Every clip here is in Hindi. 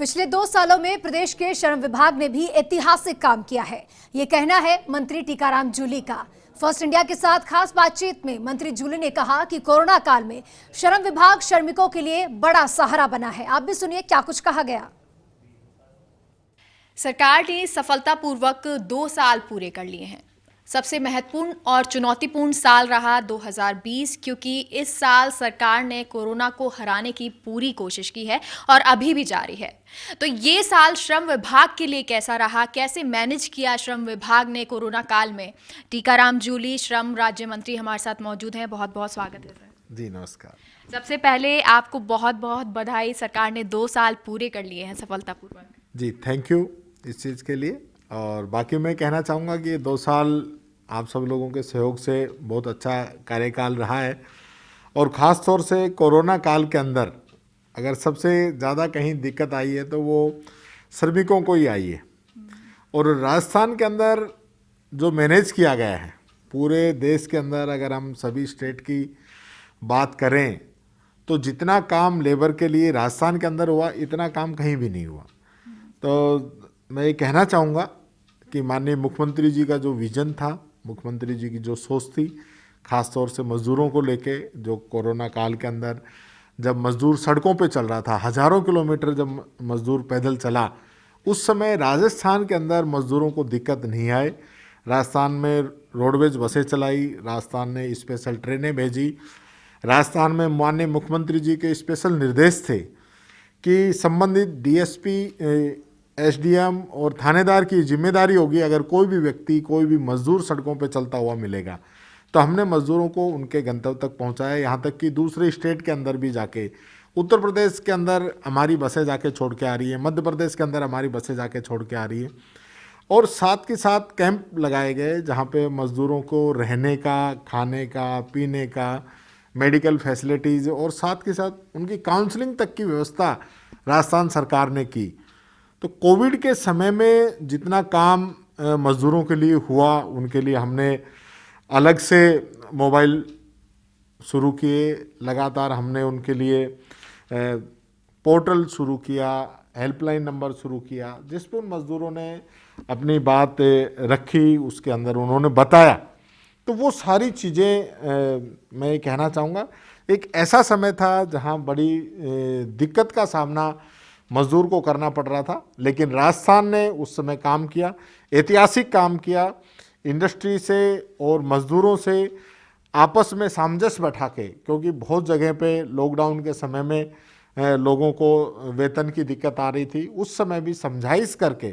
पिछले 2 सालों में प्रदेश के श्रम विभाग ने भी ऐतिहासिक काम किया है, ये कहना है मंत्री टीकाराम जूली का। फर्स्ट इंडिया के साथ खास बातचीत में मंत्री जूली ने कहा कि कोरोना काल में श्रम विभाग श्रमिकों के लिए बड़ा सहारा बना है। आप भी सुनिए क्या कुछ कहा गया। सरकार ने सफलतापूर्वक 2 साल पूरे कर लिए हैं। सबसे महत्वपूर्ण और चुनौतीपूर्ण साल रहा 2020, क्योंकि इस साल सरकार ने कोरोना को हराने की पूरी कोशिश की है और अभी भी जारी है। तो ये साल श्रम विभाग के लिए कैसा रहा, कैसे मैनेज किया श्रम विभाग ने कोरोना काल में? टीकाराम जूली, श्रम राज्य मंत्री, हमारे साथ मौजूद हैं। बहुत बहुत स्वागत है सर। जी नमस्कार। सबसे पहले आपको बहुत बहुत बधाई, सरकार ने 2 साल पूरे कर लिए हैं सफलतापूर्वक। जी थैंक यू इस चीज़ के लिए। और बाकी मैं कहना चाहूँगा कि 2 साल आप सब लोगों के सहयोग से बहुत अच्छा कार्यकाल रहा है। और ख़ास तौर से कोरोना काल के अंदर अगर सबसे ज़्यादा कहीं दिक्कत आई है तो वो श्रमिकों को ही आई है। और राजस्थान के अंदर जो मैनेज किया गया है, पूरे देश के अंदर अगर हम सभी स्टेट की बात करें तो जितना काम लेबर के लिए राजस्थान के अंदर हुआ, इतना काम कहीं भी नहीं हुआ। तो मैं ये कहना चाहूँगा कि माननीय मुख्यमंत्री जी का जो विज़न था, मुख्यमंत्री जी की जो सोच थी, ख़ास तौर से मज़दूरों को लेके, जो कोरोना काल के अंदर जब मज़दूर सड़कों पे चल रहा था, हज़ारों किलोमीटर जब मज़दूर पैदल चला, उस समय राजस्थान के अंदर मज़दूरों को दिक्कत नहीं आई। राजस्थान में रोडवेज बसें चलाई, राजस्थान ने स्पेशल ट्रेनें भेजी, राजस्थान में माननीय मुख्यमंत्री जी के स्पेशल निर्देश थे कि संबंधित डीएसपी, एसडीएम और थानेदार की जिम्मेदारी होगी, अगर कोई भी व्यक्ति, कोई भी मजदूर सड़कों पे चलता हुआ मिलेगा तो हमने मजदूरों को उनके गंतव्य तक पहुंचाया। यहाँ तक कि दूसरे स्टेट के अंदर भी जाके, उत्तर प्रदेश के अंदर हमारी बसें जाके छोड़ के आ रही है, मध्य प्रदेश के अंदर हमारी बसें जाके छोड़ के आ रही है। और साथ के साथ कैंप लगाए गए जहाँ पे मजदूरों को रहने का, खाने का, पीने का, मेडिकल फैसिलिटीज़ और साथ के साथ उनकी काउंसलिंग तक की व्यवस्था राजस्थान सरकार ने की। तो कोविड के समय में जितना काम मज़दूरों के लिए हुआ, उनके लिए हमने अलग से मोबाइल शुरू किए, लगातार हमने उनके लिए पोर्टल शुरू किया, हेल्पलाइन नंबर शुरू किया, जिस पर उन मज़दूरों ने अपनी बात रखी, उसके अंदर उन्होंने बताया। तो वो सारी चीज़ें मैं ये कहना चाहूँगा, एक ऐसा समय था जहाँ बड़ी दिक्कत का सामना मज़दूर को करना पड़ रहा था, लेकिन राजस्थान ने उस समय काम किया, ऐतिहासिक काम किया। इंडस्ट्री से और मज़दूरों से आपस में सामंजस्य बैठा के, क्योंकि बहुत जगह पे लॉकडाउन के समय में लोगों को वेतन की दिक्कत आ रही थी, उस समय भी समझाइश करके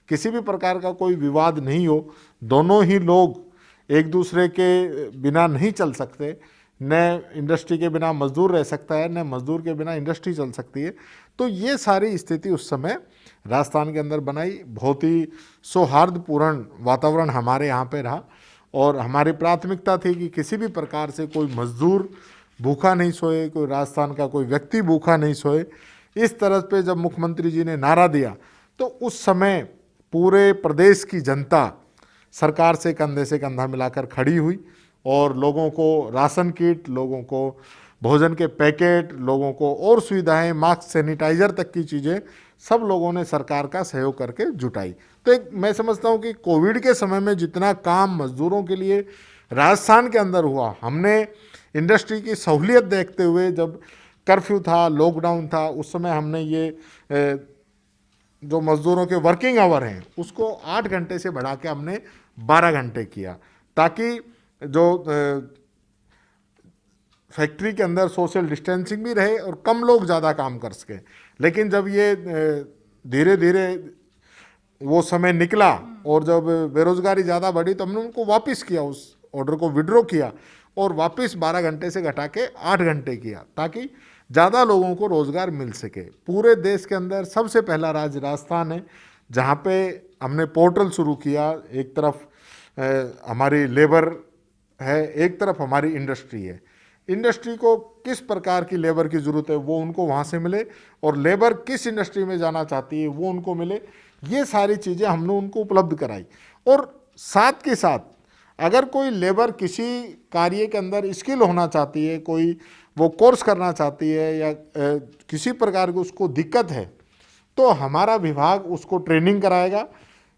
किसी भी प्रकार का कोई विवाद नहीं हो, दोनों ही लोग एक दूसरे के बिना नहीं चल सकते, न इंडस्ट्री के बिना मजदूर रह सकता है, न मजदूर के बिना इंडस्ट्री चल सकती है। तो ये सारी स्थिति उस समय राजस्थान के अंदर बनाई। बहुत ही सौहार्दपूर्ण वातावरण हमारे यहाँ पे रहा और हमारी प्राथमिकता थी कि किसी भी प्रकार से कोई मजदूर भूखा नहीं सोए, कोई राजस्थान का कोई व्यक्ति भूखा नहीं सोए। इस तरह पे जब मुख्यमंत्री जी ने नारा दिया तो उस समय पूरे प्रदेश की जनता सरकार से कंधा मिलाकर खड़ी हुई और लोगों को राशन किट, लोगों को भोजन के पैकेट, लोगों को और सुविधाएं, मास्क, सैनिटाइज़र तक की चीज़ें सब लोगों ने सरकार का सहयोग करके जुटाई। तो एक मैं समझता हूं कि कोविड के समय में जितना काम मजदूरों के लिए राजस्थान के अंदर हुआ, हमने इंडस्ट्री की सहूलियत देखते हुए, जब कर्फ्यू था, लॉकडाउन था, उस समय हमने ये जो मजदूरों के वर्किंग आवर हैं उसको 8 घंटे से बढ़ा के हमने 12 घंटे किया, ताकि जो फैक्ट्री के अंदर सोशल डिस्टेंसिंग भी रहे और कम लोग ज़्यादा काम कर सकें। लेकिन जब ये धीरे धीरे वो समय निकला और जब बेरोज़गारी ज़्यादा बढ़ी तो हमने उनको वापस किया, उस ऑर्डर को विड्रॉ किया और वापस 12 घंटे से घटा के 8 घंटे किया, ताकि ज़्यादा लोगों को रोज़गार मिल सके। पूरे देश के अंदर सबसे पहला राज्य राजस्थान है जहाँ पे हमने पोर्टल शुरू किया। एक तरफ हमारी लेबर है, एक तरफ हमारी इंडस्ट्री है। इंडस्ट्री को किस प्रकार की लेबर की ज़रूरत है वो उनको वहाँ से मिले, और लेबर किस इंडस्ट्री में जाना चाहती है वो उनको मिले। ये सारी चीज़ें हमने उनको उपलब्ध कराई। और साथ के साथ अगर कोई लेबर किसी कार्य के अंदर स्किल होना चाहती है, कोई वो कोर्स करना चाहती है या किसी प्रकार की उसको दिक्कत है, तो हमारा विभाग उसको ट्रेनिंग कराएगा,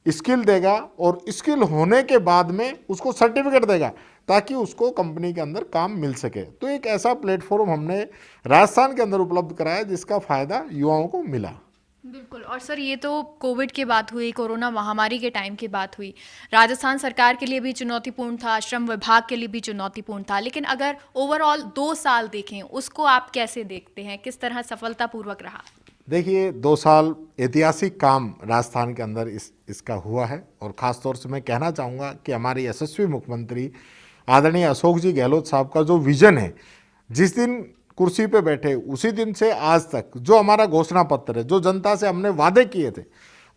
स्किल देगा और स्किल होने के बाद में उसको सर्टिफिकेट देगा ताकि उसको कंपनी के अंदर काम मिल सके। तो एक ऐसा प्लेटफॉर्म हमने राजस्थान के अंदर उपलब्ध कराया जिसका फायदा युवाओं को मिला। बिल्कुल। और सर, ये तो कोविड की बात हुई, कोरोना महामारी के टाइम की बात हुई। राजस्थान सरकार के लिए भी चुनौतीपूर्ण था, श्रम विभाग के लिए भी चुनौतीपूर्ण था, लेकिन अगर ओवरऑल 2 साल देखें उसको आप कैसे देखते हैं, किस तरह सफलतापूर्वक रहा? देखिए, 2 साल ऐतिहासिक काम राजस्थान के अंदर इसका हुआ है और ख़ास तौर से मैं कहना चाहूँगा कि हमारे यशस्वी मुख्यमंत्री आदरणीय अशोक जी गहलोत साहब का जो विजन है, जिस दिन कुर्सी पे बैठे उसी दिन से आज तक जो हमारा घोषणा पत्र है, जो जनता से हमने वादे किए थे,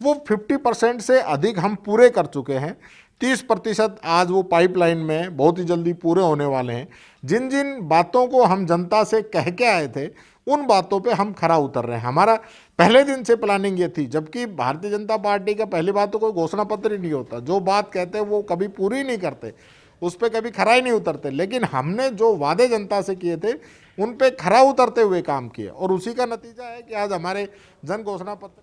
वो 50% से अधिक हम पूरे कर चुके हैं। 30% आज वो पाइपलाइन में बहुत ही जल्दी पूरे होने वाले हैं। जिन जिन बातों को हम जनता से कह के आए थे उन बातों पे हम खरा उतर रहे हैं। हमारा पहले दिन से प्लानिंग ये थी, जबकि भारतीय जनता पार्टी का पहली बात तो कोई घोषणा पत्र ही नहीं होता, जो बात कहते हैं वो कभी पूरी नहीं करते, उस पर कभी खरा ही नहीं उतरते। लेकिन हमने जो वादे जनता से किए थे उन पे खरा उतरते हुए काम किए और उसी का नतीजा है कि आज हमारे जन घोषणा पत्र